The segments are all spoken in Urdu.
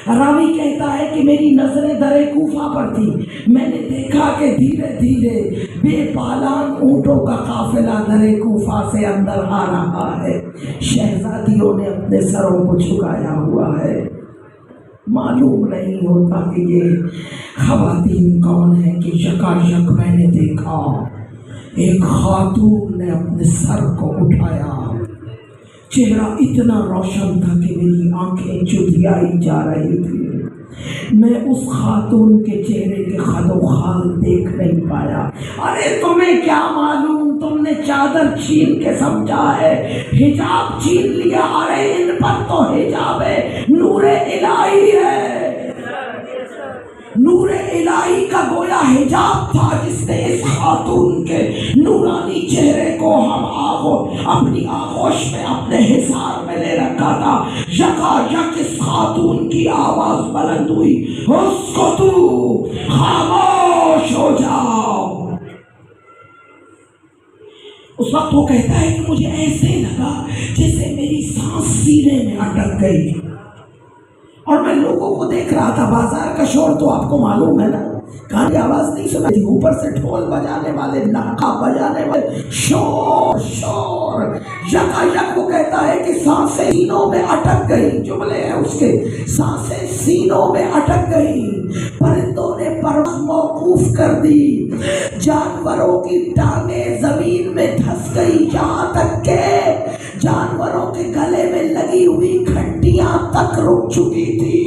راوی کہتا ہے کہ میری نظریں در کوفہ پر تھی، میں نے دیکھا کہ دھیرے دھیرے بے پالان اونٹوں کا قافلہ در کوفہ سے اندر آ رہا ہے، شہزادیوں نے اپنے سروں کو جھکایا ہوا ہے، معلوم نہیں ہوتا کہ یہ خواتین کون ہیں کہ یکایک میں نے دیکھا ایک خاتون نے اپنے سر کو اٹھایا، چہرہ اتنا روشن تھا کہ میری آنکھیں چدھیائی جا رہی تھی، میں اس خاتون کے چہرے کے خد و خال دیکھ نہیں پایا۔ ارے تمہیں کیا معلوم، تم نے چادر چھین کے سمجھا ہے، حجاب چھین لیا، ارے ان پر تو حجاب ہے، نور الہی ہے، نور الہی کا گویا حجاب تھا جس نے اس خاتون کے نورانی چہرے کو ہم اپنی آغوش میں اپنے حصار میں لے رکھا تھا۔ یکایک اس خاتون کی آواز بلند ہوئی، اسکتو، خاموش ہو جاؤ۔ اس وقت وہ کہتا ہے کہ مجھے ایسے لگا جیسے میری سانس سینے میں اٹک گئی، اور میں لوگوں کو دیکھ رہا تھا۔ بازار کا شور تو آپ کو معلوم ہے نا، کہاں آواز نہیں سنا تھی، اوپر سے ڈھول بجانے والے، ناکا بجانے والے، شور شور۔ یکایک وہ کہتا ہے کہ سانسیں سینوں میں اٹک گئی، جملے ہیں اس کے، سانسیں سینوں میں اٹک گئی، پرندوں نے پرواز موقوف کر دی، جانوروں کی ٹانگیں زمین میں دھس گئی، یہاں تک کہ جانوروں کے گلے میں لگی ہوئی گھنٹیاں تک رک چکی تھی۔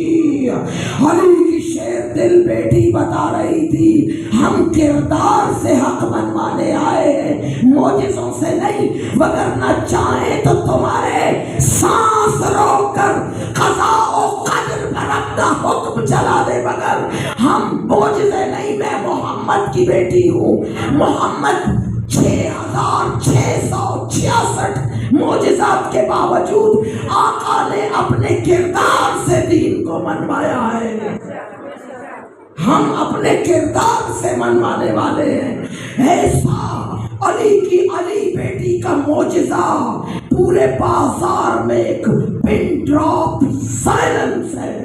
علی کی شیر دل بیٹی بتا رہی تھی، ہم کردار سے حق منوانے آئے ہیں، معجزوں سے نہیں، وگرنہ چاہیں تو تمہارے سانس روک کر قضا و قدر پر اپنا حکم چلا دے، مگر ہم معجزے نہیں، میں محمد کی بیٹی ہوں۔ محمد 6666 معجزات کے باوجود آقا نے اپنے کردار سے دین کو منوایا ہے، ہم اپنے کردار سے منوانے والے ہیں۔ ایسا علی کی علی بیٹی کا معجزہ پورے بازار میں ایک پن ڈراپ سائلنس ہے۔